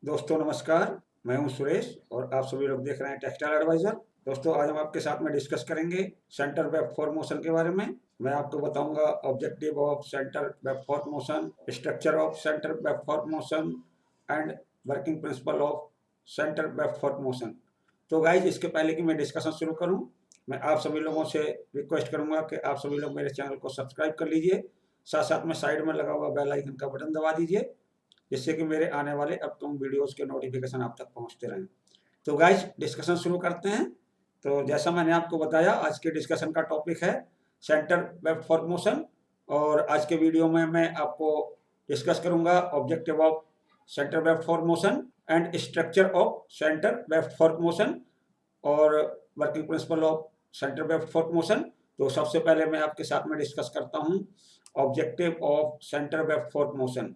दोस्तों नमस्कार। मैं हूं सुरेश और आप सभी लोग देख रहे हैं टेक्सटाइल एडवाइजर। दोस्तों आज हम आपके साथ में डिस्कस करेंगे सेंटर वेब फॉर मोशन के बारे में। मैं आपको बताऊंगा objective of centre web for motion, structure of centre web for motion and working principle of centre web for motion. तो गाइज इसके पहले कि मैं डिस्कशन शुरू करूं, मैं आप सभी लोगों से रिक्वेस्ट करूंगा कि आप सभी लोग मेरे चैनल को सब्सक्राइब कर लीजिए। साथ साथ में साइड में लगा हुआ बेल आइकन का बटन दबा दीजिए, जिससे कि मेरे आने वाले अपकमिंग वीडियोस के नोटिफिकेशन आप तक पहुंचते रहें। तो गाइज डिस्कशन शुरू करते हैं। तो जैसा मैंने आपको बताया, आज के डिस्कशन का टॉपिक है सेंटर वेब फॉर मोशन, और आज के वीडियो में मैं आपको डिस्कस करूंगा objective of centre web for motion and structure of centre web for motion और working principle of centre web for motion. तो सबसे पहले मैं आपके साथ में डिस्कस करता हूं objective of centre web for motion.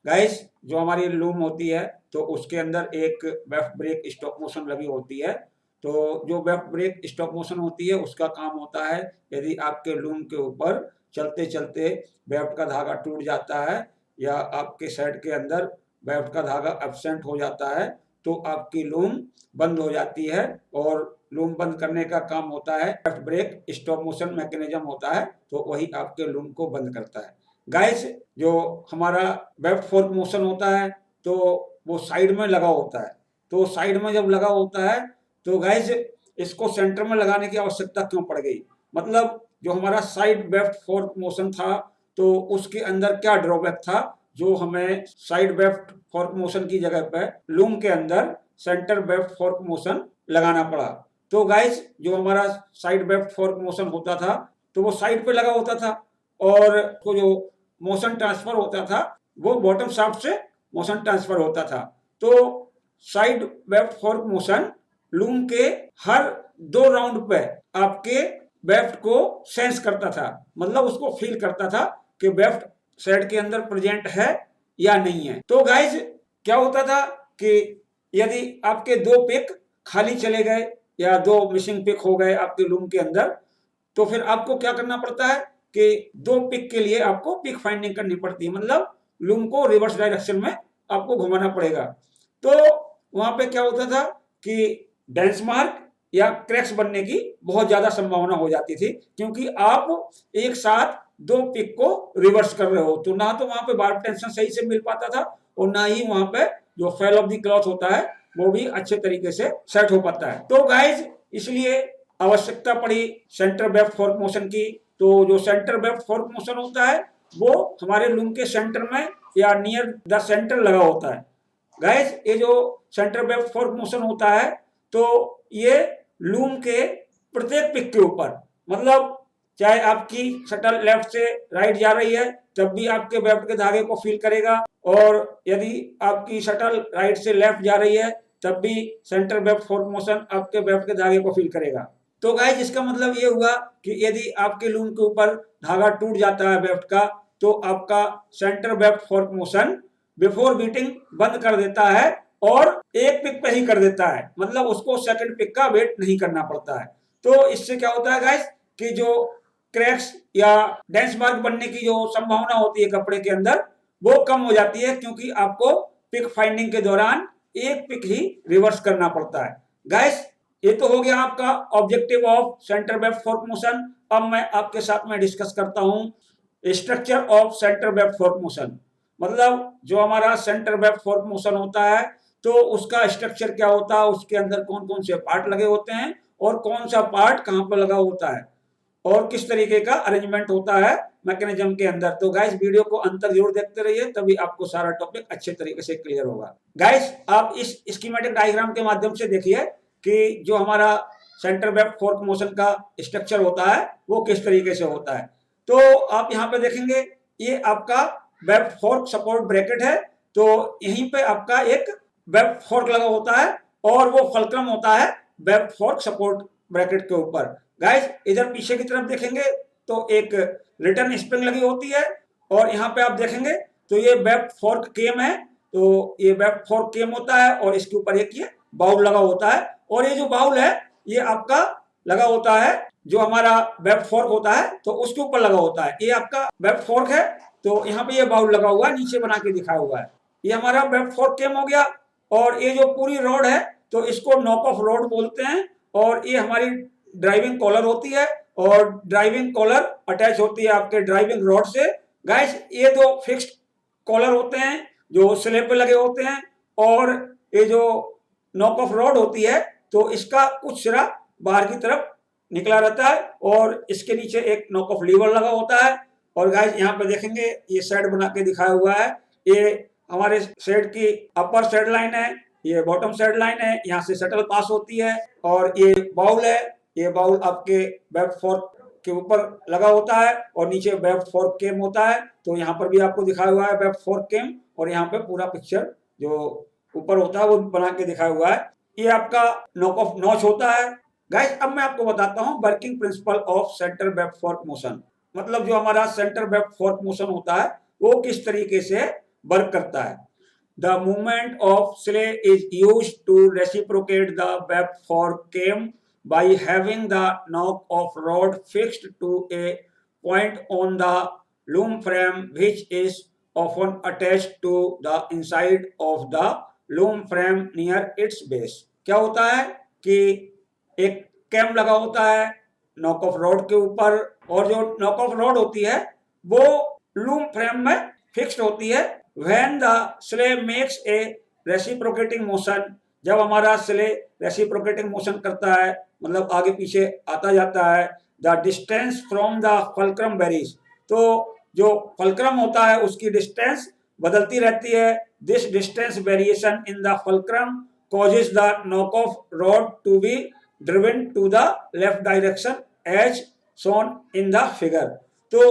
Guys, जो हमारी लूम होती है तो उसके अंदर एक वेफ्ट ब्रेक स्टॉप मोशन लगी होती है। तो जो वेफ्ट ब्रेक स्टॉप मोशन होती है उसका काम होता है, यदि आपके लूम के ऊपर चलते चलते वेफ्ट का धागा टूट जाता है या आपके सेट के अंदर वेफ्ट का धागा एब्सेंट हो जाता है तो आपकी लूम बंद हो जाती है, और लूम बंद करने का काम होता है weft break stop motion mechanism होता है, तो वही आपके लूम को बंद करता है। गाइस, जो हमारा वेब फोर्क मोशन होता है तो वो साइड में लगा होता है। तो साइड में जब लगा होता है तो गाइस इसको सेंटर में लगाने की आवश्यकता क्यों पड़ गई? मतलब जो हमारा साइड वेब फोर्क मोशन था तो उसके अंदर क्या ड्रॉबैक था जो हमें साइड वेब फोर्क मोशन की जगह पर लूम के अंदर सेंटर वेब फोर्क मोशन लगाना पड़ा? तो गाइस, जो हमारा साइड वेब फोर्क मोशन होता था तो वो साइड पे लगा होता था, और को जो मोशन ट्रांसफर होता था वो बॉटम शाफ्ट से मोशन ट्रांसफर होता था। तो side web fork motion loom के हर 2 राउंड पे आपके वेफ्ट को सेंस करता था, मतलब उसको फील करता था कि वेफ्ट सेट के अंदर प्रेजेंट है या नहीं है। तो गाइज क्या होता था कि यदि आपके 2 पिक खाली चले गए या 2 मिसिंग पिक हो गए आपके लूम के अंदर, तो फिर आपको क्या करना पड़ता है कि 2 पिक के लिए आपको पिक फाइंडिंग करनी पड़ती है, मतलब लूम को रिवर्स डायरेक्शन में आपको घुमाना पड़ेगा। तो वहां पे क्या होता था कि डेंस मार्क या क्रैक्स बनने की बहुत ज्यादा संभावना हो जाती थी, क्योंकि आप एक साथ 2 पिक को रिवर्स कर रहे हो, तो ना तो वहां पे बार टेंशन सही से मिल पाता था और ना ही वहां पे जो फेल ऑफ द क्लॉथ होता है वो भी अच्छे तरीके से सेट हो पाता है। तो गाइज इसलिए आवश्यकता पड़ी सेंटर वेब फोर्क मोशन की। तो जो सेंटर वेब फोर्क मोशन होता है वो हमारे लूम के सेंटर में या नियर द सेंटर लगा होता है। गाइस, ये जो सेंटर वेब फोर्क मोशन होता है तो ये लूम के प्रत्येक पिक के ऊपर, मतलब चाहे आपकी शटल लेफ्ट से राइट जा रही है तब भी आपके वेफ्ट के धागे को फील करेगा, और यदि आपकी शटल राइट से लेफ्ट जा रही है तब भी सेंटर वेब फोर्क मोशन आपके वेफ्ट के धागे को फील करेगा। तो गाइस इसका मतलब ये हुआ कि यदि आपके लूम के ऊपर धागा टूट जाता है वेफ्ट का तो आपका centre web fork motion before beating बंद कर देता है और एक पिक पे ही कर देता है, मतलब उसको सेकंड पिक का वेट नहीं करना पड़ता है। तो इससे क्या होता है गाइस कि जो क्रैक्स या डेंस मार्क बनने की जो संभावना होती है कपड़े के अंदर वो कम हो जाती है, क्योंकि आपको पिक फाइंडिंग के दौरान एक पिक ही रिवर्स करना पड़ता है। गाइस, ये तो हो गया आपका objective of centre web fork motion. अब मैं आपके साथ में डिस्कस करता हूं structure of centre web fork motion. मतलब जो हमारा सेंटर वेब फोर्क मोशन होता है तो उसका स्ट्रक्चर क्या होता है, उसके अंदर कौन कौन से पार्ट लगे होते हैं और कौन सा पार्ट कहां पर लगा होता है और किस तरीके का अरेंजमेंट होता है मैकेनिज्म के अंदर। तो गाइस वीडियो को अंत तक जरूर देखते रहिए, तभी आपको सारा टॉपिक अच्छे तरीके से क्लियर होगा। गाइस, आप इस स्कीमेटिक डायग्राम के माध्यम से देखिए कि जो हमारा सेंटर वेब फोर्क मोशन का स्ट्रक्चर होता है वो किस तरीके से होता है। तो आप यहाँ पे देखेंगे ये आपका वेब फोर्क सपोर्ट ब्रैकेट है, तो यहीं पे आपका एक वेब फोर्क लगा होता है और वो फलक्रम होता है वेब फोर्क सपोर्ट ब्रैकेट के ऊपर। गाइस, इधर पीछे की तरफ देखेंगे तो एक रिटर्न स्प्रिंग लगी होती है, और यहाँ पे आप देखेंगे तो ये वेब फोर्क केम है। तो ये वेब फोर्क केम होता है और इसके ऊपर एक ये बाउल लगा होता है, और ये जो बाउल है ये आपका लगा होता है जो हमारा वेब फोर्क होता है तो उसके ऊपर लगा होता है। ये आपका वेब फोर्क है, तो यहाँ पे ये बाउल लगा हुआ है, नीचे बना के दिखाया हुआ है। ये हमारा वेब फोर्क केम हो गया। और ये जो पूरी रॉड है तो इसको नॉक ऑफ रॉड बोलते हैं। और ये हमारी ड्राइविंग कॉलर होती है और ड्राइविंग कॉलर अटैच होती है आपके ड्राइविंग रॉड से। गाइस ये दो फिक्स्ड कॉलर होते हैं जो स्लेब पे लगे होते हैं, और ये जो नॉक ऑफ रॉड होती है तो इसका कुछ सिरा बाहर की तरफ निकला रहता है और इसके नीचे एक नॉक ऑफ लीवर लगा होता है। और गाइस यहाँ पे देखेंगे ये शेड बना के दिखाया हुआ है, ये हमारे शेड की अपर शेड लाइन है, ये बॉटम शेड लाइन है, यहाँ से शटल पास होती है। और ये बाउल है, ये बाउल आपके वेब फोर्क के ऊपर लगा होता है और नीचे वेब फोर्क केम होता है। तो यहाँ पर भी आपको दिखाया हुआ है वेब फोर्क केम, और यहाँ पे पूरा पिक्चर जो ऊपर होता है वो बना के दिखाया हुआ है। ये आपका नॉक ऑफ नॉच होता है। गाइस अब मैं आपको बताता हूँ working principle of centre web fork motion, मतलब जो हमारा सेंटर वेब फोर्क मोशन होता है वो किस तरीके से वर्क करता है। The movement of sleigh is used to reciprocate the web fork cam by having the knock of rod fixed to a point on the loom frame, which is often attached to the inside of the loom frame near its base। क्या होता है कि एक cam लगा होता है knock off rod के ऊपर, और जो नॉक ऑफ रॉड होती है वो लूम फ्रेम में फिक्स्ड होती है। When the sleigh makes a reciprocating motion, जब हमारा स्ले रेसिप्रोकेटिंग मोशन करता है मतलब आगे पीछे आता जाता है, the distance from the fulcrum varies, तो जो फल्क्रम होता है उसकी डिस्टेंस बदलती रहती है। This distance variation in the fulcrum causes the knock off rod to be driven to the left direction as shown in the figure। तो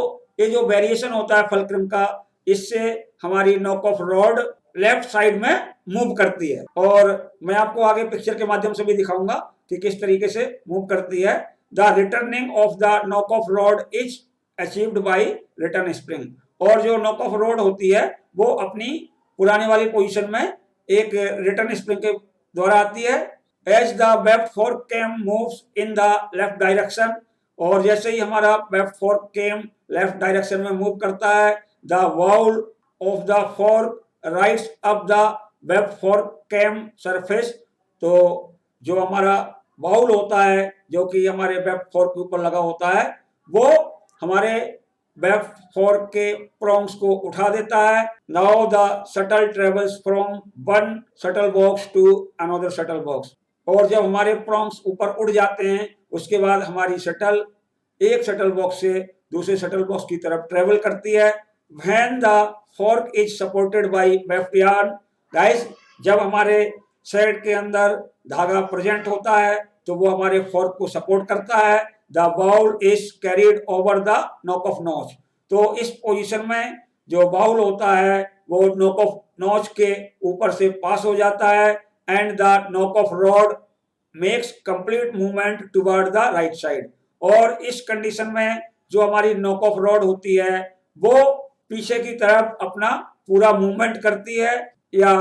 ये जो वेरिएशन होता है फल्क्रम का, इससे हमारी knock off rod left side में मूव करती है। और मैं आपको आगे पिक्चर के माध्यम से भी दिखाऊंगा कि किस तरीके से मूव करती है। The returning of the knock off rod is achieved by return spring, और जो नॉक ऑफ रॉड होती है वो अपनी पुराने वाली पोजीशन में एक रिटर्न स्प्रिंग के द्वारा आती है। As the weft fork cam moves in the left direction, और जैसे ही हमारा weft fork cam left direction में मूव करता है, the valve of the fork rises up the web fork cam surface। तो जो हमारा बाउल होता है जो कि हमारे वेब फोर्क के ऊपर लगा होता है वो हमारे वेब फोर्क के प्रोंग्स को उठा देता है। Now the shuttle travels from one shuttle box to another shuttle box, और जब हमारे प्रोंग्स ऊपर उड़ जाते हैं उसके बाद हमारी शटल एक शटल बॉक्स से दूसरे शटल बॉक्स की तरफ ट्रेवल करती है। When the fork is supported by weft yarn, guys, जब हमारे शेड के अंदर धागा प्रेजेंट होता है तो वो हमारे फोर्क को सपोर्ट करता है। The bowl is carried over the knock off notch, तो इस पोजीशन में जो बाउल होता है वो नॉक ऑफ नॉच के ऊपर से पास हो जाता है। And the knock off rod makes complete movement toward the right side, और इस कंडीशन में जो हमारी नॉक ऑफ रॉड होती है वो पीछे की तरफ अपना पूरा मूवमेंट करती है या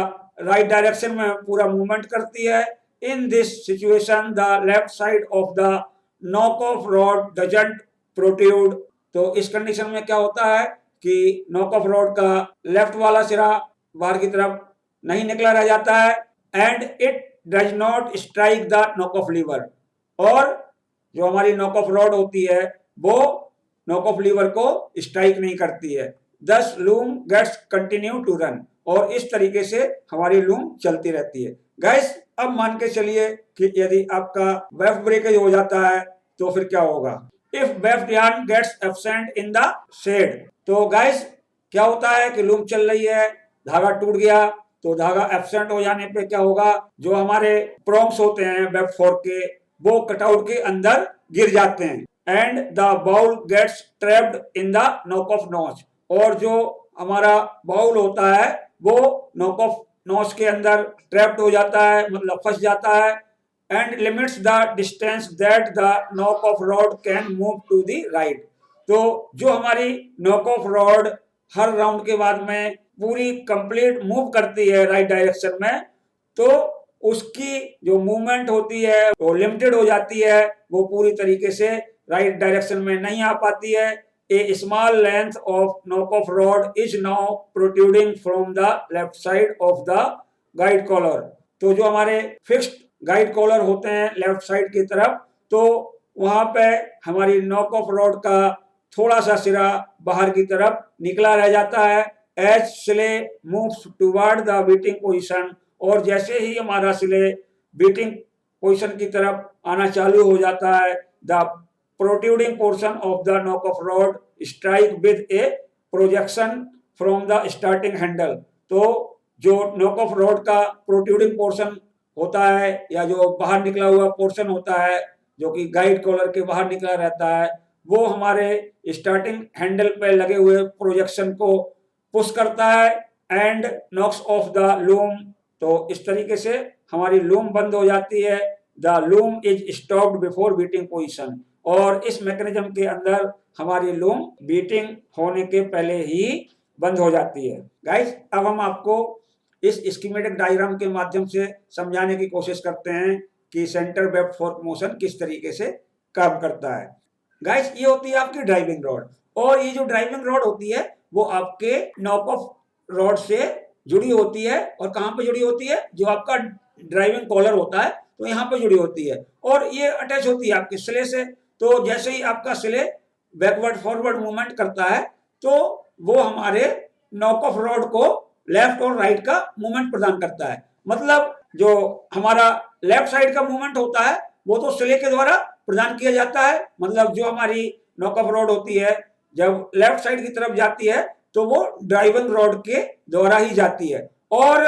राइट डायरेक्शन में पूरा मूवमेंट करती है। In this situation the left side of the knock off rod doesn't protrude, तो इस कंडीशन में क्या होता है कि नॉक ऑफ रॉड का लेफ्ट वाला सिरा बाहर की तरफ नहीं निकला रह जाता है। And it does not strike the knock off lever, और जो हमारी नॉक ऑफ रॉड होती है वो नॉक ऑफ लीवर को स्ट्राइक नहीं करती है। Thus loom gets continue to run, और इस तरीके से हमारी लूम चलती रहती है। गाइस अब मान के चलिए कि यदि आपका वेफ्ट ब्रेकेज हो जाता है तो फिर क्या होगा। If weft yarn gets absent in the shed, तो गाइस क्या होता है कि लूम चल रही है, धागा टूट गया, तो धागा एब्सेंट हो जाने पे क्या होगा, जो हमारे प्रोंग्स होते हैं वेब फोर्क के वो कटआउट के अंदर गिर जाते हैं। And the bowl gets trapped in the knock off notch, और जो हमारा बाउल होता है वो नॉक ऑफ नॉच के अंदर ट्रैप्ड हो जाता है, मतलब फंस जाता है। And limits the distance that the knock off rod can move to the right, तो जो हमारी नॉक ऑफ रॉड हर राउंड के बाद में पूरी कंप्लीट मूव करती है राइट डायरेक्शन में, तो उसकी जो मूवमेंट होती है वो लिमिटेड हो जाती है, वो पूरी तरीके से राइट डायरेक्शन में नहीं आ पाती है। A small length of knock off rod is now protruding from the left side of the guide collar. तो जो हमारे फिक्स्ड गाइड कॉलर होते हैं लेफ्ट साइड की तरफ, तो वहां पे हमारी नॉक ऑफ रॉड का थोड़ा सा सिरा बाहर की तरफ निकला रह जाता है। As sley moves toward the beating position, और जैसे ही हमारा स्ले बीटिंग पोजीशन की तरफ आना चालू हो जाता है, the protruding portion of the knock off rod strike with A projection from the starting handle. तो जो नॉक ऑफ रॉड का प्रोट्रूडिंग पोर्शन होता है या जो बाहर निकला हुआ पोर्शन होता है जो कि गाइड कॉलर के बाहर निकला रहता है, वो हमारे स्टार्टिंग हैंडल पे लगे हुए प्रोजेक्शन को पुश करता है and knocks off the loom. तो इस तरीके से हमारी लूम बंद हो जाती है। The loom is stopped before beating position, और इस मैकेनिज्म के अंदर हमारी लूम बीटिंग होने के पहले ही बंद हो जाती है। गाइस, अब हम आपको इस स्कीमेटिक डायग्राम के माध्यम से समझाने की कोशिश करते हैं कि सेंटर वेब फोर्क मोशन किस तरीके से काम करता है। गाइस, ये होती है आपकी ड्राइविंग रॉड, और ये जो ड्राइविंग रॉड होती है वो आपके नॉक ऑफ रॉड से जुड़ी होती है। और कहाँ पे जुड़ी होती है? जो आपका ड्राइविंग कॉलर होता है तो यहाँ पे जुड़ी होती है, और ये अटैच होती है आपके स्ले से। तो जैसे ही आपका स्ले बैकवर्ड फॉरवर्ड मूवमेंट करता है तो वो हमारे नॉक ऑफ रॉड को लेफ्ट और राइट का मूवमेंट प्रदान करता है। मतलब जो हमारा लेफ्ट साइड का मूवमेंट होता है वो तो स्ले के द्वारा प्रदान किया जाता है। मतलब जो हमारी नॉक ऑफ रॉड होती है जब लेफ्ट साइड की तरफ जाती है तो वो ड्राइविंग रॉड के द्वारा ही जाती है, और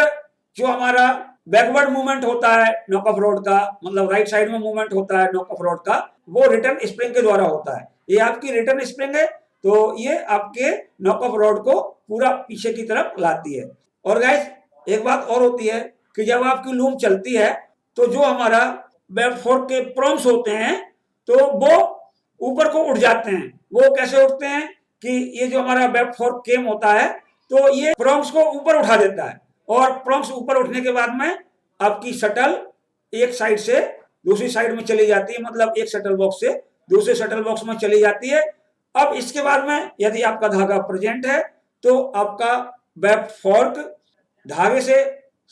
जो हमारा बैकवर्ड मूवमेंट होता है नॉक ऑफ रॉड का, मतलब राइट साइड में मूवमेंट होता है नॉक ऑफ रॉड का, वो रिटर्न स्प्रिंग के द्वारा होता है। ये आपकी रिटर्न स्प्रिंग है, तो ये आपके नॉक ऑफ रॉड को पूरा पीछे की तरफ लाती है। और गाइस, एक बात और होती है कि जब आपकी लूम चलती है तो जो हमारा वेब फोर्क के प्रॉम्स होते हैं तो वो ऊपर को उठ जाते हैं। वो कैसे उठते हैं कि ये जो हमारा वेब फोर्क केम होता है तो ये प्रॉम्स को ऊपर उठा देता है, और प्रॉम्स ऊपर उठने के बाद में आपकी शटल एक साइड से दूसरी साइड में चली जाती है, मतलब एक शटल बॉक्स से दूसरे शटल बॉक्स में चली जाती है। अब इसके बाद में यदि आपका धागा प्रेजेंट है तो आपका वेब फोर्क धागे से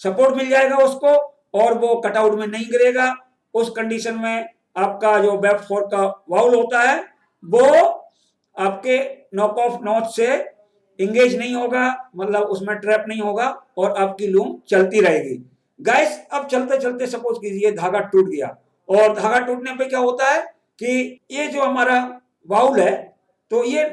सपोर्ट मिल जाएगा उसको, और वो कटआउट में नहीं गिरेगा। उस कंडीशन में आपका जो वेब फोर्क का वाउल होता है वो आपके नॉक ऑफ नॉच से इंगेज नहीं होगा, मतलब उसमें ट्रैप नहीं होगा, और आपकी लूम चलती रहेगी। गाइस, अब चलते चलते सपोज कीजिए धागा टूट गया, और धागा टूटने पे क्या होता है कि ये जो हमारा वाउल है तो ये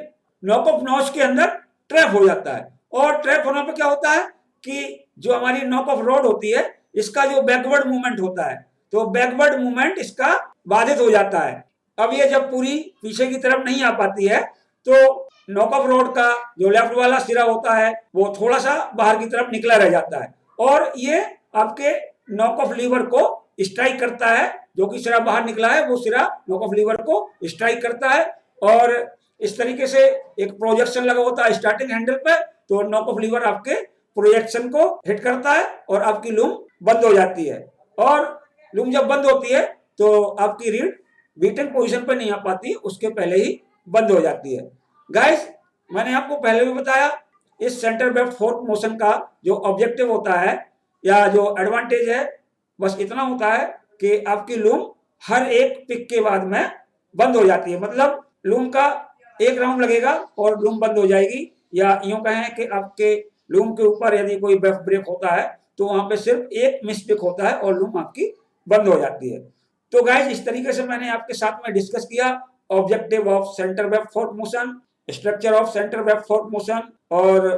नॉक ऑफ नॉच के अंदर ट्रैप हो जाता है, और ट्रैप होने पे क्या होता है कि जो हमारी नॉक ऑफ रॉड होती है इसका जो बैकवर्ड मूवमेंट होता है तो बैकवर्ड मूवमेंट इसका बाधित हो जाता है। अब ये जब पूरी पीछे की तरफ नहीं आ पाती है तो नॉक ऑफ रॉड का जो लेफ्ट वाला सिरा होता है वो थोड़ा सा बाहर की तरफ निकला रह जाता है, और ये आपके नॉक ऑफ लीवर को स्ट्राइक करता है। जो कि सिरा बाहर निकला है वो सिरा नॉक ऑफ लीवर को स्ट्राइक करता है, और इस तरीके से एक प्रोजेक्शन लगा होता है स्टार्टिंग हैंडल पे, तो नॉक ऑफ लीवर आपके प्रोजेक्शन को हिट करता है और आपकी लूम बंद हो जाती है। और लूम जब बंद होती है तो आपकी रीड बीटन पोजीशन पर नहीं आ पाती, उसके पहले ही बंद हो जाती है। गाइस, मैंने आपको पहले भी बताया इस सेंटर वेब फोर्क मोशन का जो ऑब्जेक्टिव होता है या जो एडवांटेज है बस इतना होता है कि आपकी लूम हर एक पिक के बाद में बंद हो जाती है। मतलब लूम का एक राउंड लगेगा और लूम बंद हो जाएगी, या यूं कहें कि आपके लूम के ऊपर यदि कोई वेब ब्रेक होता है तो वहां पे सिर्फ एक मिस पिक होता है और लूम आपकी बंद हो जाती है। तो गाइस, इस तरीके से मैंने आपके साथ में डिस्कस किया objective of centre web fork motion, structure of centre web fork motion और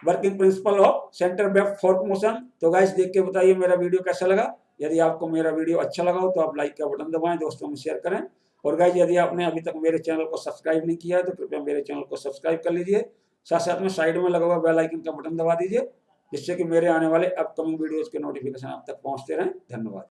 working principle of centre web fork motion. तो गाइस, देख के बताइए मेरा वीडियो कैसा लगा। यदि आपको मेरा वीडियो अच्छा लगा हो तो आप लाइक का बटन दबाएं, दोस्तों में शेयर करें। और गाइस, यदि आपने अभी तक मेरे चैनल को सब्सक्राइब नहीं किया है तो कृपया मेरे चैनल को सब्सक्राइब कर लीजिए। साथ साथ में साइड में लगा हुआ बेल आइकन का बटन दबा दीजिए, जिससे कि मेरे आने वाले अपकमिंग वीडियोज के नोटिफिकेशन आप तक पहुंचते रहें। धन्यवाद।